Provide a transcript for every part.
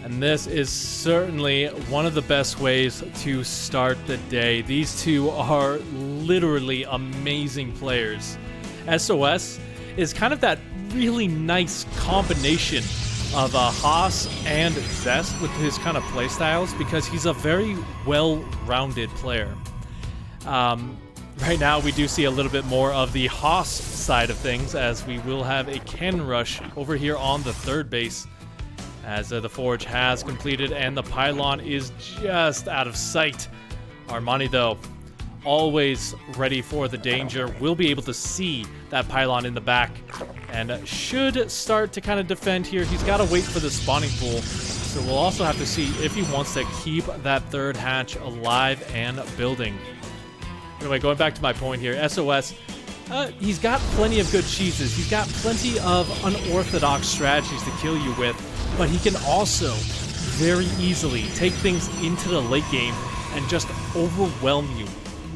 And this is certainly one of the best ways to start the day. These two are literally amazing players. SOS is kind of that really nice combination of Haas and Zest with his kind of playstyles because he's a very well-rounded player. Right now we do see a little bit more of the Haas side of things as we will have a cannon rush over here on the third base as the forge has completed and the pylon is just out of sight. Armani, though, always ready for the danger, will be able to see that pylon in the back and should start to kind of defend here. He's got to wait for the spawning pool, so we'll also have to see if he wants to keep that third hatch alive and building. Anyway, going back to my point here, SOS, he's got plenty of good cheeses. He's got plenty of unorthodox strategies to kill you with, but he can also very easily take things into the late game and just overwhelm you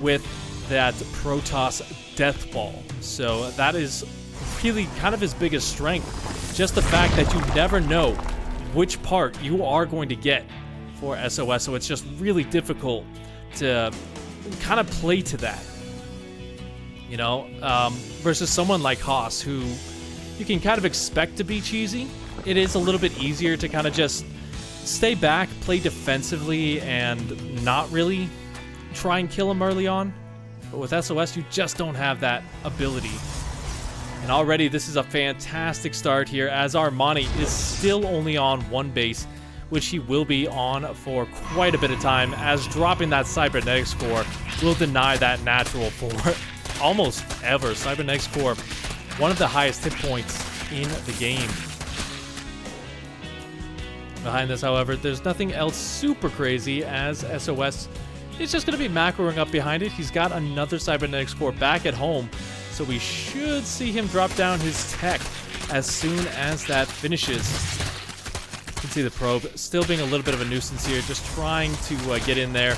with that Protoss Death Ball. So that is really kind of his biggest strength. Just the fact that you never know which part you are going to get for SOS, so it's just really difficult to kind of play to that, you know, versus someone like Haas, who you can kind of expect to be cheesy. It is a little bit easier to kind of just stay back, play defensively, and not really try and kill him early on. But with SOS, you just don't have that ability. And already this is a fantastic start here as Armani is still only on one base, which he will be on for quite a bit of time, as dropping that cybernetics core will deny that natural for almost ever. Cybernetics core, one of the highest hit points in the game. Behind this, however, there's nothing else super crazy as SOS is just going to be macroing up behind it. He's got another cybernetics core back at home, so we should see him drop down his tech as soon as that finishes. You can see the probe still being a little bit of a nuisance here, just trying to get in there.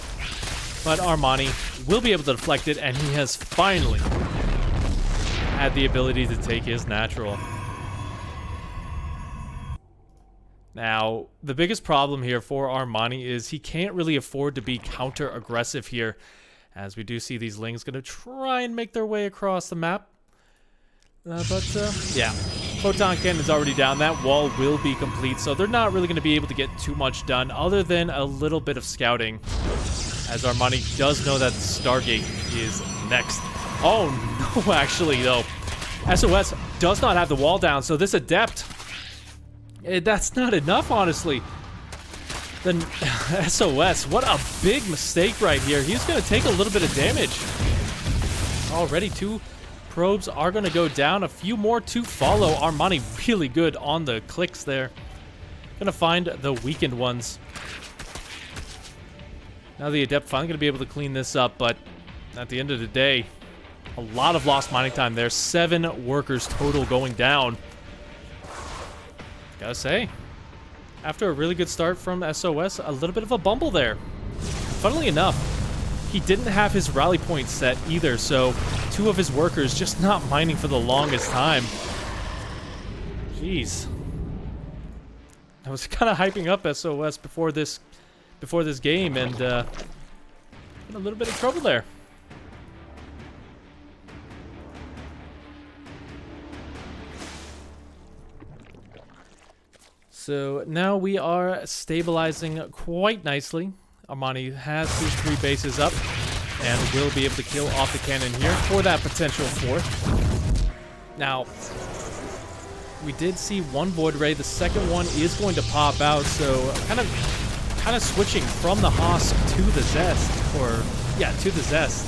But Armani will be able to deflect it, and he has finally had the ability to take his natural. Now, the biggest problem here for Armani is he can't really afford to be counter-aggressive here, as we do see these Lings going to try and make their way across the map. Yeah, Photon Cannon's already down. That wall will be complete, so they're not really going to be able to get too much done other than a little bit of scouting, as Armani does know that the Stargate is next. Oh, no, actually, though. SOS does not have the wall down, so this Adept, that's not enough, honestly. Then SOS, what a big mistake right here. He's going to take a little bit of damage. Already two probes are going to go down. A few more to follow. Armani really good on the clicks there. Going to find the weakened ones. Now the Adept finally going to be able to clean this up, but at the end of the day, a lot of lost mining time there. 7 workers total going down. Gotta say, after a really good start from SOS, a little bit of a bumble there. Funnily enough, he didn't have his rally point set either, so 2 of his workers just not mining for the longest time. Jeez. I was kind of hyping up SOS before this game, and in a little bit of trouble there. So now we are stabilizing quite nicely. Armani has his 3 bases up and will be able to kill off the cannon here for that potential 4th. Now, we did see 1 Void Ray. The second one is going to pop out, so kind of switching from the Haas to the Zest, or yeah, to the Zest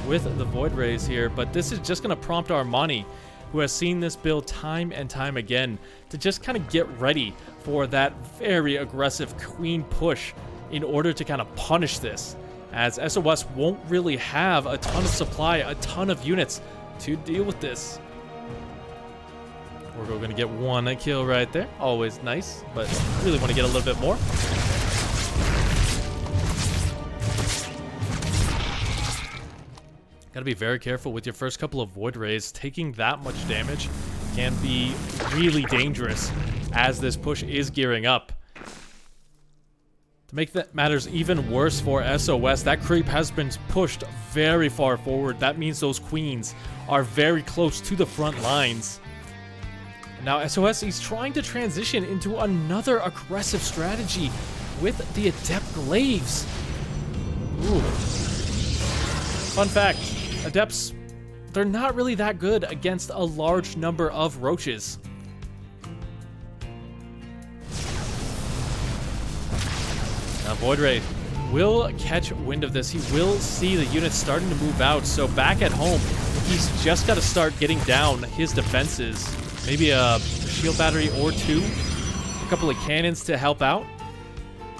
with the Void Rays here. But this is just going to prompt Armani, who has seen this build time and time again, to just kind of get ready for that very aggressive queen push in order to kind of punish this, as SOS won't really have a ton of supply, a ton of units to deal with this. We're going to get 1 kill right there. Always nice, but really want to get a little bit more. Gotta be very careful with your first couple of Void Rays. Taking that much damage can be really dangerous as this push is gearing up. To make that matters even worse for SOS, that creep has been pushed very far forward. That means those queens are very close to the front lines. Now SOS, he's trying to transition into another aggressive strategy with the Adept Glaives. Ooh. Fun fact, Adepts, they're not really that good against a large number of roaches. Now Void Ray will catch wind of this. He will see the units starting to move out. So back at home, he's just got to start getting down his defenses. Maybe a shield battery or two. A couple of cannons to help out.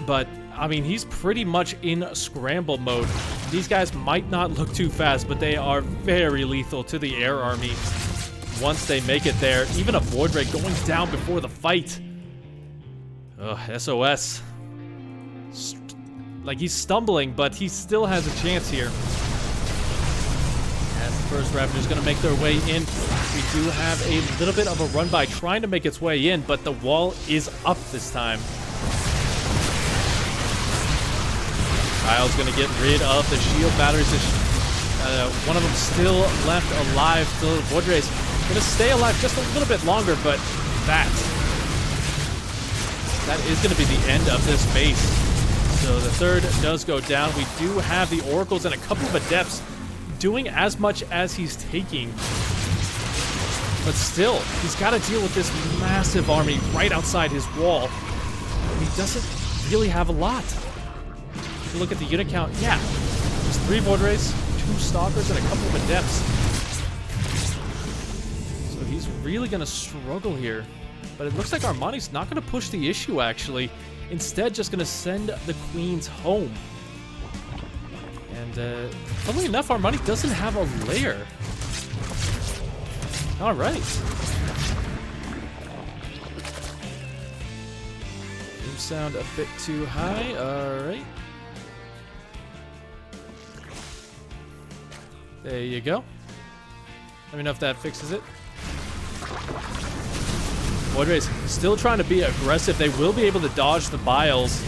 But, I mean, he's pretty much in scramble mode. These guys might not look too fast, but they are very lethal to the air army once they make it there. Even a Void Ray going down before the fight. Ugh, SOS. Like, he's stumbling, but he still has a chance here. As the first Ravager's going to make their way in, we do have a little bit of a run by trying to make its way in, but the wall is up this time. Kyle's going to get rid of the shield batteries. One of them still left alive. Still, Void Ray's going to stay alive just a little bit longer, but that is going to be the end of this base. So the third does go down. We do have the Oracles and a couple of Adepts doing as much as he's taking. But still, he's got to deal with this massive army right outside his wall. And he doesn't really have a lot. If you look at the unit count, yeah, just 3 Void Rays, 2 Stalkers, and a couple of Adepts. So he's really going to struggle here. But it looks like Armani's not going to push the issue, actually. Instead, just going to send the queens home. And, funnily enough, Armani doesn't have a lair. All right. Boom sound a bit too high. All right. There you go. Let me know if that fixes it. Void Rays still trying to be aggressive. They will be able to dodge the biles,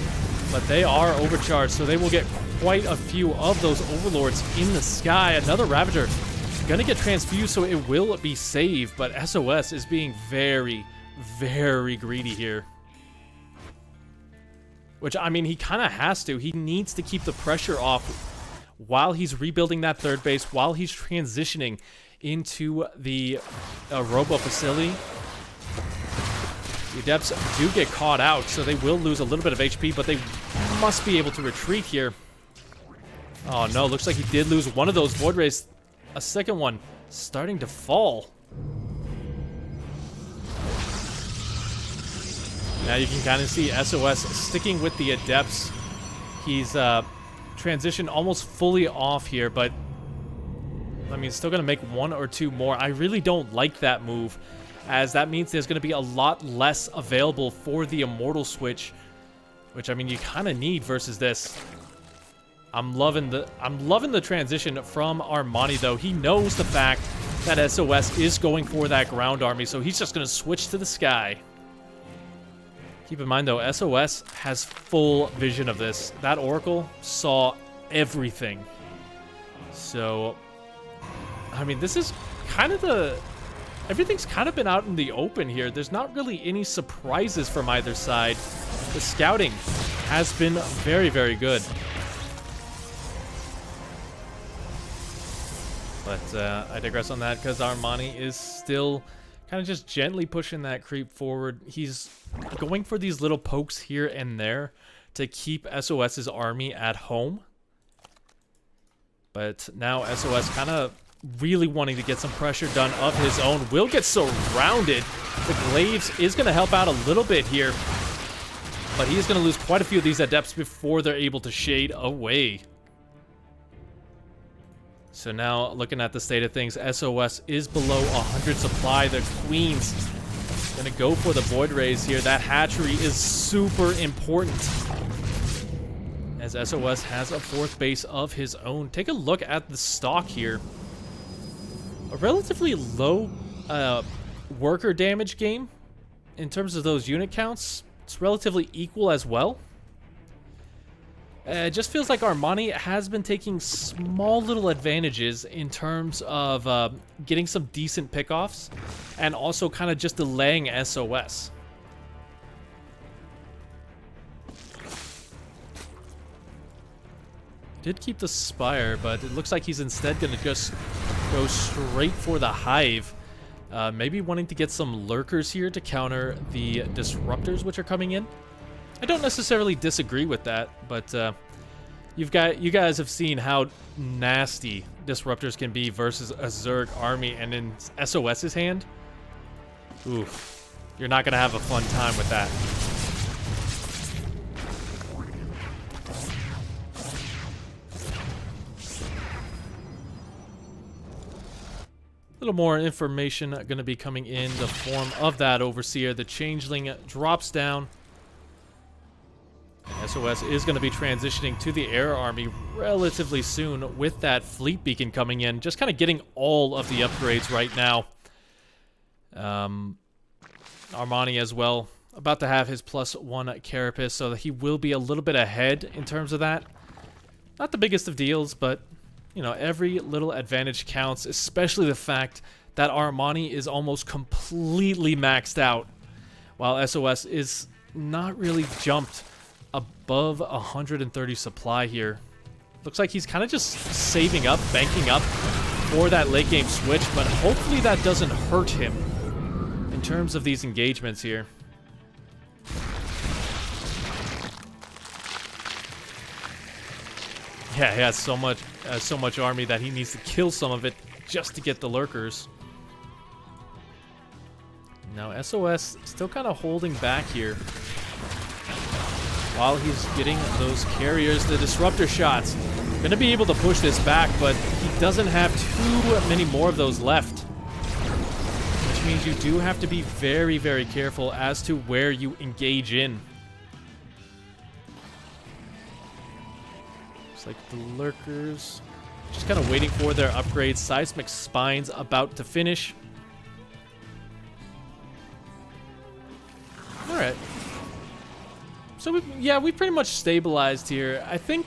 but they are overcharged, so they will get quite a few of those overlords in the sky. Another Ravager gonna get transfused, so it will be saved, but SOS is being very, very greedy here. Which, I mean, he kind of has to. He needs to keep the pressure off while he's rebuilding that third base, while he's transitioning into the Robo facility. The Adepts do get caught out, so they will lose a little bit of HP, but they must be able to retreat here. Oh no, looks like he did lose one of those Void Rays. A second one starting to fall. Now you can kind of see SOS sticking with the Adepts. He's transitioned almost fully off here, but I mean, still going to make 1 or 2 more. I really don't like that move, as that means there's going to be a lot less available for the Immortal switch, which, I mean, you kind of need versus this. I'm loving the transition from Armani, though. He knows the fact that SOS is going for that ground army, so he's just going to switch to the sky. Keep in mind, though, SOS has full vision of this. That Oracle saw everything. So, I mean, this is kind of the... Everything's kind of been out in the open here. There's not really any surprises from either side. The scouting has been very, very good. But I digress on that, because Armani is still kind of just gently pushing that creep forward. He's going for these little pokes here and there to keep SOS's army at home. But now SOS kind of really wanting to get some pressure done of his own. Will get surrounded. The Glaives is going to help out a little bit here, but he is going to lose quite a few of these Adepts before they're able to shade away. So now, looking at the state of things, SOS is below 100 supply. The Queen's going to go for the Void Rays here. That hatchery is super important, as SOS has a 4th base of his own. Take a look at the stock here. A relatively low worker damage game in terms of those unit counts. It's relatively equal as well. It just feels like Armani has been taking small little advantages in terms of getting some decent pickoffs and also kind of just delaying SOS. Did keep the Spire, but it looks like he's instead going to just go straight for the Hive. Maybe wanting to get some Lurkers here to counter the Disruptors which are coming in. I don't necessarily disagree with that, but you guys have seen how nasty Disruptors can be versus a Zerg army, and in SOS's hand, oof, you're not going to have a fun time with that. A little more information going to be coming in the form of that Overseer. The Changeling drops down. SOS is going to be transitioning to the Air Army relatively soon with that Fleet Beacon coming in. Just kind of getting all of the upgrades right now. Armani as well. About to have his +1 Carapace, so that he will be a little bit ahead in terms of that. Not the biggest of deals, but you know, every little advantage counts, especially the fact that Armani is almost completely maxed out, while SOS is not really jumped above 130 supply here. Looks like he's kind of just saving up, banking up for that late game switch, but hopefully that doesn't hurt him in terms of these engagements here. Yeah, he has so much army that he needs to kill some of it just to get the Lurkers. Now SOS still kind of holding back here while he's getting those carriers, the disruptor shots. Gonna be able to push this back, but he doesn't have too many more of those left, which means you do have to be very, very careful as to where you engage in. Like the Lurkers just kind of waiting for their upgrades. Seismic Spine's about to finish. All right. So we pretty much stabilized here. I think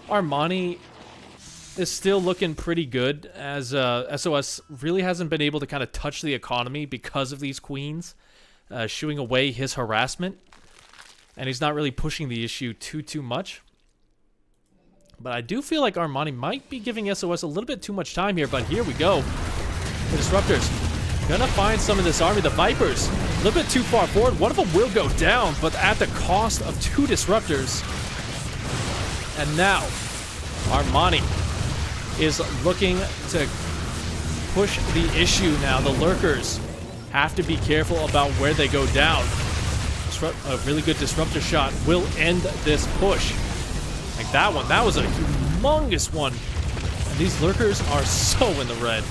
Armani is still looking pretty good, as SOS really hasn't been able to kind of touch the economy because of these queens, shooing away his harassment, and he's not really pushing the issue too much. But I do feel like Armani might be giving SOS a little bit too much time here, but here we go. The Disruptors gonna find some of this army. The Vipers, a little bit too far forward. One of them will go down, but at the cost of 2 Disruptors. And now, Armani is looking to push the issue now. The Lurkers have to be careful about where they go down. A really good Disruptor shot will end this push. Like that one, that was a humongous one. And these Lurkers are so in the red.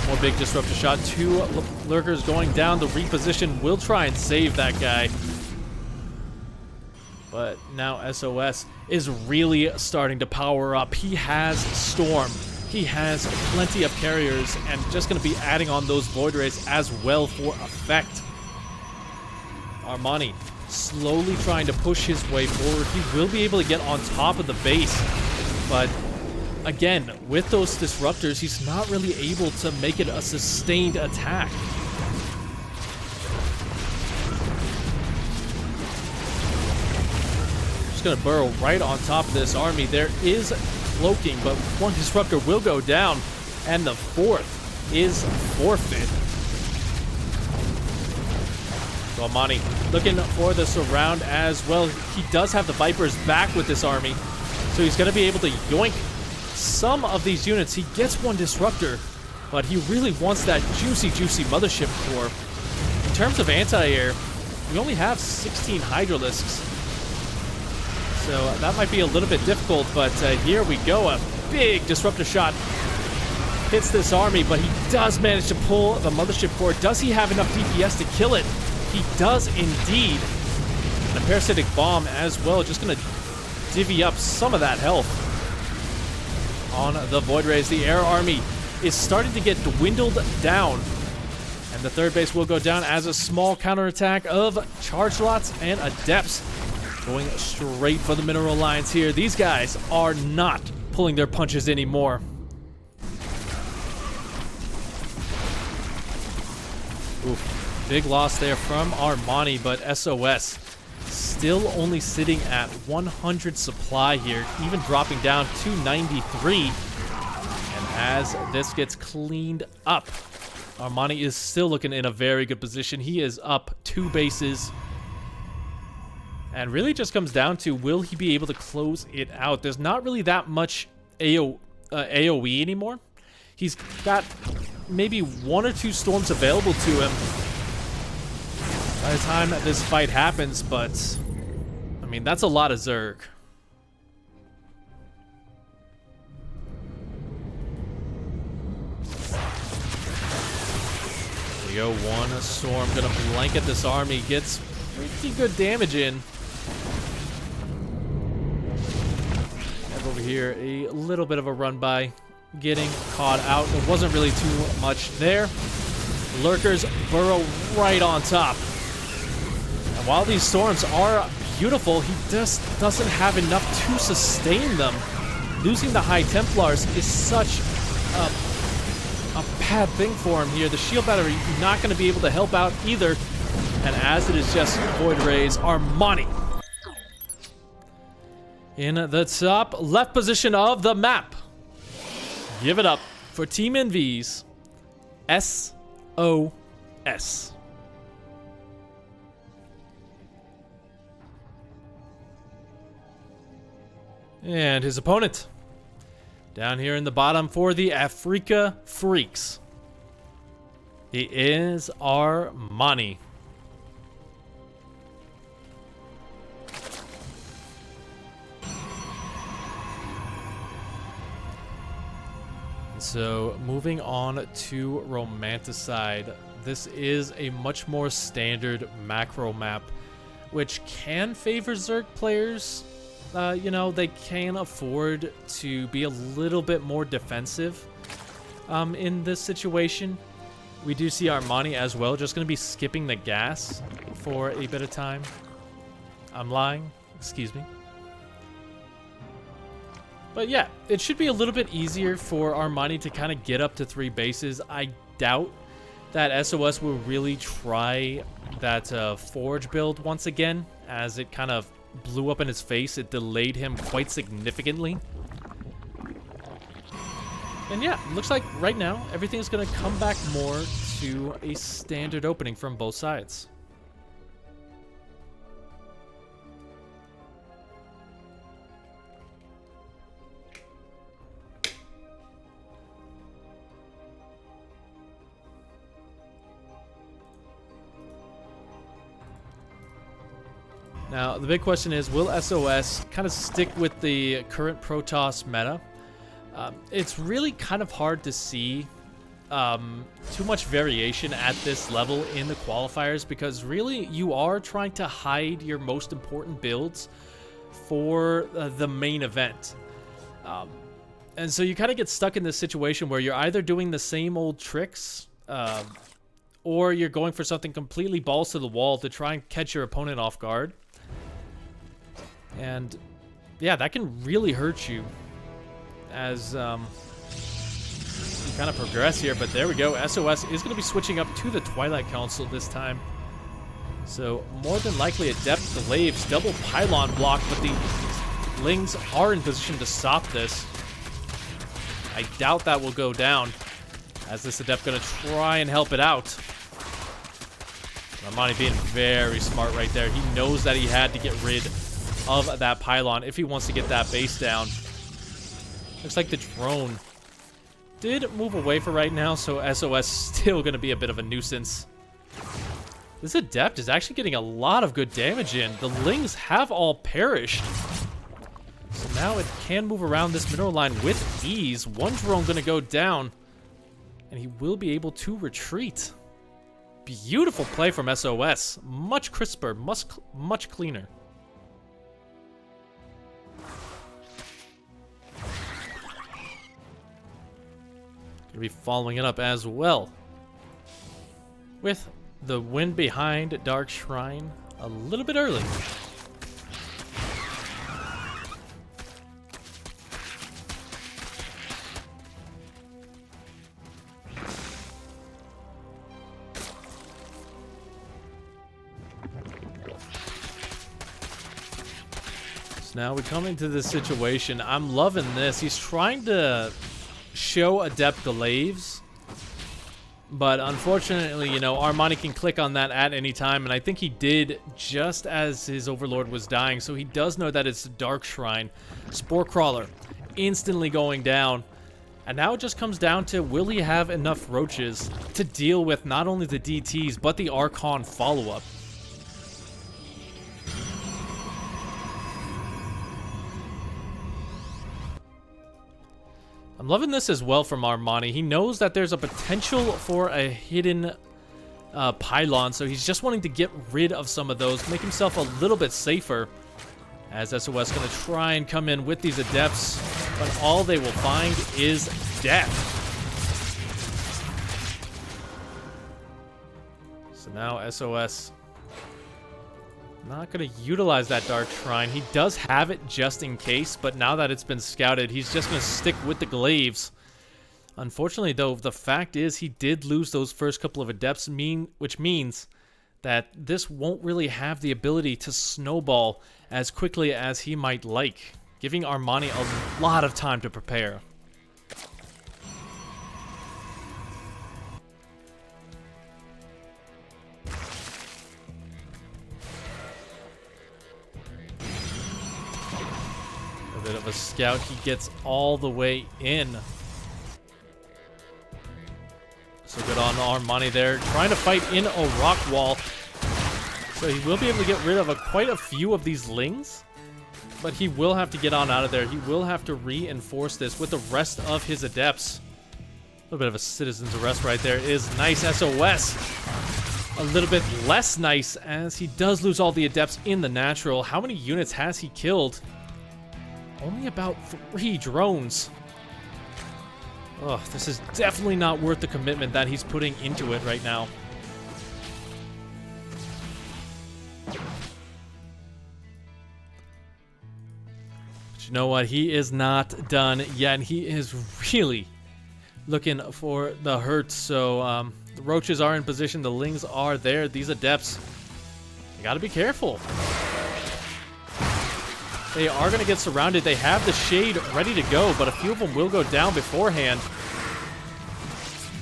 More big Disruptor shot. 2 Lurkers going down. The reposition will try and save that guy. But now SOS is really starting to power up. He has Storm. He has plenty of carriers, and just going to be adding on those Void Rays as well for effect. Armani slowly trying to push his way forward. He will be able to get on top of the base, but again, with those Disruptors, he's not really able to make it a sustained attack. Going to burrow right on top of this army. There is cloaking, but 1 Disruptor will go down, and the 4th is forfeit. So Armani looking for the surround as well. He does have the Vipers back with this army, so he's going to be able to yoink some of these units. He gets 1 Disruptor, but he really wants that juicy Mothership core. In terms of anti-air, we only have 16 Hydralisks. So that might be a little bit difficult, but here we go. A big Disruptor shot hits this army, but he does manage to pull the Mothership core. Does he have enough DPS to kill it? He does indeed. And a Parasitic Bomb as well, just going to divvy up some of that health. on the Void Rays. The air army is starting to get dwindled down. And the third base will go down as a small counterattack of charge lots and adepts going straight for the mineral lines here. These guys are not pulling their punches anymore. Oof, big loss there from Armani, but SOS still only sitting at 100 supply here, even dropping down to 93. And as this gets cleaned up, Armani is still looking in a very good position. He is up 2 bases. And really just comes down to, will he be able to close it out? There's not really that much AoE anymore. He's got maybe 1 or 2 storms available to him by the time this fight happens, but I mean, that's a lot of Zerg. Go, 1 storm gonna blanket this army, gets pretty good damage in. Have over here a little bit of a run by, getting caught out. There wasn't really too much there. Lurkers burrow right on top. And while these storms are beautiful, he just doesn't have enough to sustain them. Losing the High Templars is such a bad thing for him here. The shield battery not going to be able to help out either. And as it is just Void Rays, Armani in the top left position of the map. Give it up for Team NV's SOS. And his opponent down here in the bottom for the Africa Freaks, he is Armani. So moving on to Romanticide, this is a much more standard macro map, which can favor Zerg players. You know, they can afford to be a little bit more defensive in this situation. We do see Armani as well, just going to be skipping the gas for a bit of time. I'm lying, excuse me. But yeah, it should be a little bit easier for Armani to kind of get up to 3 bases. I doubt that SOS will really try that Forge build once again, as it kind of blew up in his face. It delayed him quite significantly. And yeah, looks like right now everything's going to come back more to a standard opening from both sides. Now, the big question is, will SOS kind of stick with the current Protoss meta? It's really kind of hard to see too much variation at this level in the qualifiers, because really you are trying to hide your most important builds for the main event. And so you kind of get stuck in this situation where you're either doing the same old tricks or you're going for something completely balls to the wall to try and catch your opponent off guard. And yeah, that can really hurt you as you kind of progress here. But there we go. SOS is going to be switching up to the Twilight Council this time. So more than likely Adept Glaives double pylon block, but the Lings are in position to stop this. I doubt that will go down, as this Adept going to try and help it out. Armani being very smart right there. He knows that he had to get rid of that pylon if he wants to get that base down. Looks like the drone did move away for right now, so SOS still going to be a bit of a nuisance. This Adept is actually getting a lot of good damage in. The Lings have all perished. So now it can move around this mineral line with ease. One drone going to go down, and he will be able to retreat. Beautiful play from SOS. Much crisper, much cleaner. Gonna be following it up as well with the Wind Behind Dark Shrine a little bit early. Now we come into this situation. I'm loving this. He's trying to show Adept Glaives, but unfortunately, you know, Armani can click on that at any time, and I think he did just as his Overlord was dying, so he does know that it's a Dark Shrine. Spore Crawler instantly going down, and now it just comes down to, will he have enough Roaches to deal with not only the DTs, but the Archon follow-up? I'm loving this as well from Armani. He knows that there's a potential for a hidden pylon, so he's just wanting to get rid of some of those, make himself a little bit safer. As SOS going to try and come in with these Adepts, but all they will find is death. So now SOS not going to utilize that Dark Shrine. He does have it just in case, but now that it's been scouted, he's just going to stick with the Glaives. Unfortunately, though, the fact is he did lose those first couple of Adepts, which means that this won't really have the ability to snowball as quickly as he might like, giving Armani a lot of time to prepare. Bit of a scout. He gets all the way in. So good on Armani there, trying to fight in a rock wall. So he will be able to get rid of quite a few of these Lings, but he will have to get on out of there. He will have to reinforce this with the rest of his Adepts. A little bit of a citizen's arrest right there is nice. SOS a little bit less nice as he does lose all the Adepts in the natural. How many units has he killed? Only about 3 drones. Oh, this is definitely not worth the commitment that he's putting into it right now. But you know what? He is not done yet. He is really looking for the hurt. So the Roaches are in position. The Lings are there. These Adepts, you gotta be careful. They are going to get surrounded. They have the Shade ready to go, but a few of them will go down beforehand.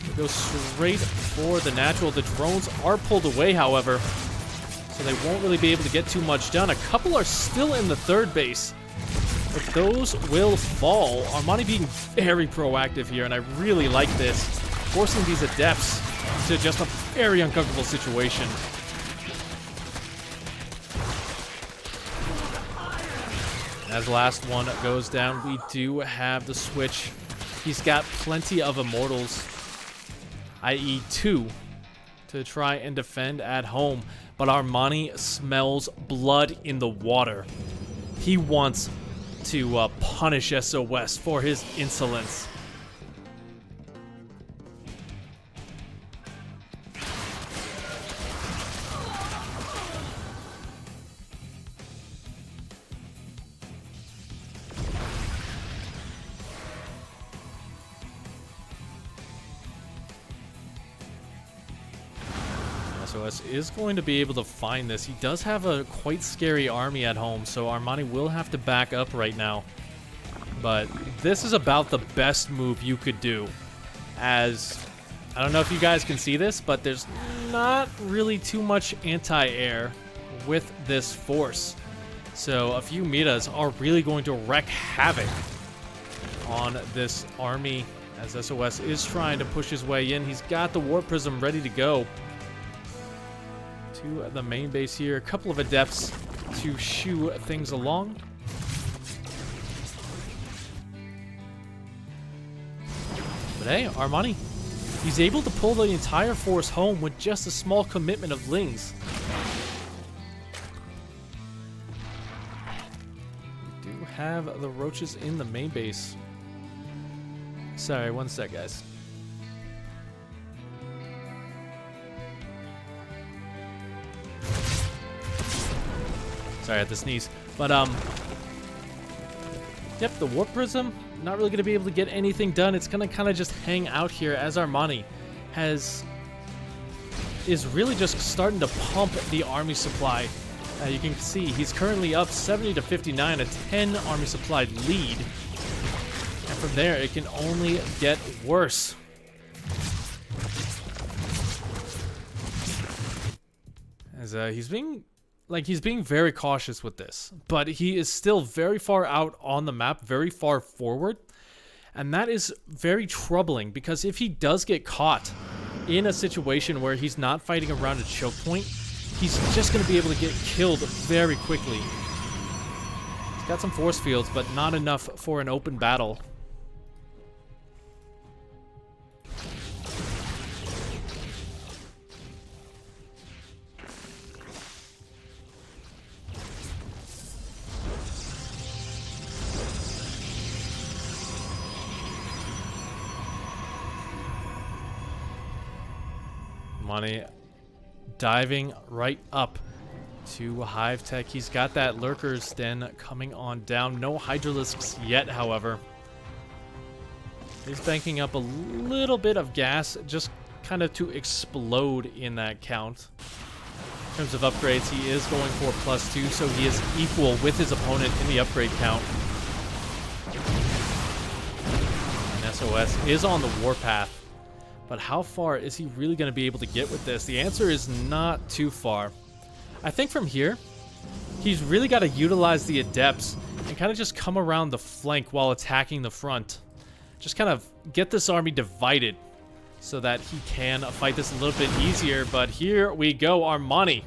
They go straight for the natural. The drones are pulled away, however, so they won't really be able to get too much done. A couple are still in the third base, but those will fall. Armani being very proactive here, and I really like this, forcing these Adepts to just a very uncomfortable situation. As last one goes down, we do have the switch. He's got plenty of Immortals, i.e. 2, to try and defend at home. But Armani smells blood in the water. He wants to punish SOS for his insolence. SOS is going to be able to find this. He does have a quite scary army at home, so Armani will have to back up right now. But this is about the best move you could do, as I don't know if you guys can see this, but there's not really too much anti-air with this force. So a few metas are really going to wreak havoc on this army as SOS is trying to push his way in. He's got the Warp Prism ready to go to the main base here. A couple of Adepts to shoo things along. But hey, Armani, he's able to pull the entire force home with just a small commitment of Lings. We do have the Roaches in the main base. Sorry, one sec, guys. Sorry, I had to sneeze. But, yep, the Warp Prism, not really going to be able to get anything done. It's going to kind of just hang out here as Armani is really just starting to pump the army supply. You can see he's currently up 70 to 59, a 10 army supply lead. And from there, it can only get worse. As he's being very cautious with this, but he is still very far out on the map, very far forward. And that is very troubling, because if he does get caught in a situation where he's not fighting around a choke point, he's just going to be able to get killed very quickly. He's got some force fields, but not enough for an open battle. Armani diving right up to Hive Tech. He's got that Lurker's Den coming on down. No Hydralisks yet, however. He's banking up a little bit of gas, just kind of to explode in that count. In terms of upgrades, he is going for +2, so he is equal with his opponent in the upgrade count. And SOS is on the warpath. But how far is he really going to be able to get with this? The answer is not too far. I think from here, he's really got to utilize the Adepts and kind of just come around the flank while attacking the front. Just kind of get this army divided so that he can fight this a little bit easier. But here we go, Armani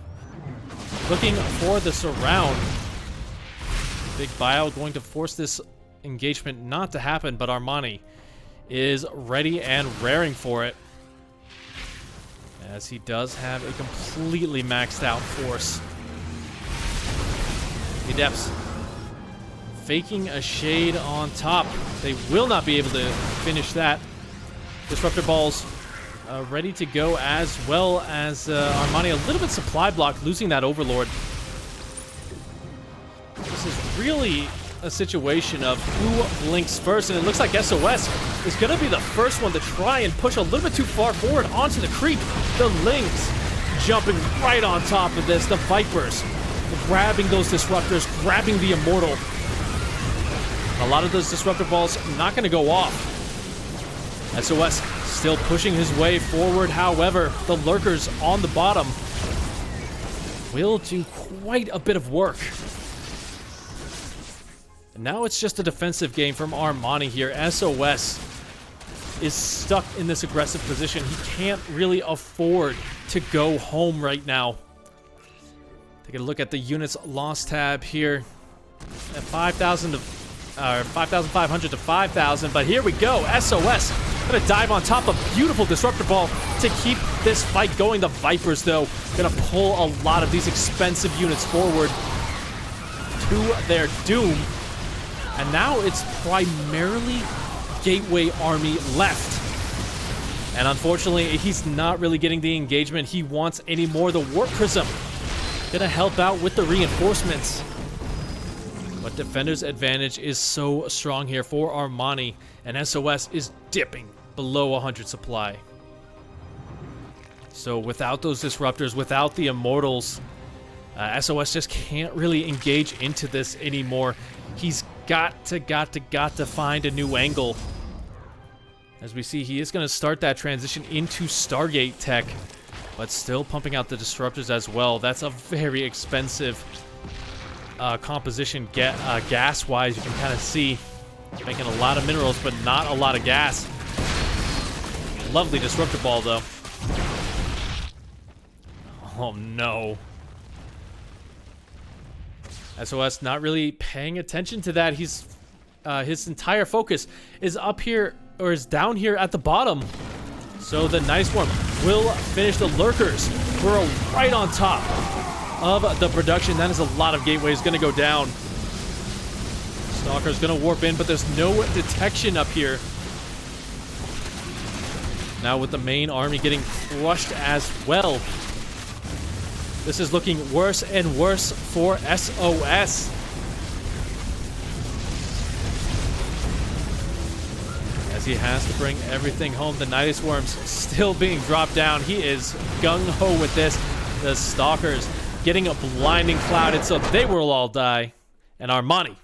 looking for the surround. Big Bio going to force this engagement not to happen, but Armani is ready and raring for it, as he does have a completely maxed out force. The Adepts faking a shade on top. They will not be able to finish that. Disruptor balls ready to go, as well as Armani a little bit supply blocked, losing that Overlord. This is really a situation of who blinks first, and it looks like SOS is going to be the first one to try and push a little bit too far forward onto the creep. The Lings jumping right on top of this. The Vipers grabbing those disruptors, grabbing the Immortal. A lot of those disruptor balls not going to go off. SOS still pushing his way forward. However, the Lurkers on the bottom will do quite a bit of work. Now it's just a defensive game from Armani here. SOS is stuck in this aggressive position. He can't really afford to go home right now. Take a look at the units lost tab here. At 5,000 to 5,500 to 5,000. But here we go. SOS gonna dive on top of beautiful disruptor ball to keep this fight going. The Vipers, though, gonna pull a lot of these expensive units forward to their doom. And now it's primarily Gateway Army left. And unfortunately, he's not really getting the engagement he wants anymore. The Warp Prism gonna help out with the reinforcements. But Defender's advantage is so strong here for Armani, and SOS is dipping below 100 supply. So without those disruptors, without the Immortals, SOS just can't really engage into this anymore. He's got to find a new angle. As we see, he is going to start that transition into Stargate tech, but still pumping out the disruptors as well. That's a very expensive composition gas-wise. You can kind of see making a lot of minerals, but not a lot of gas. Lovely disruptor ball, though. Oh, no. SOS not really paying attention to that. He's his entire focus is up here, or is down here at the bottom. So the Nice One will finish the Lurkers. We're right on top of the production. That is a lot of gateways going to go down. Stalker's going to warp in, but there's no detection up here. Now with the main army getting crushed as well. This is looking worse and worse for SOS. As he has to bring everything home. The Nidus Worm's still being dropped down. He is gung-ho with this. The Stalkers getting a blinding clouded so they will all die. And Armani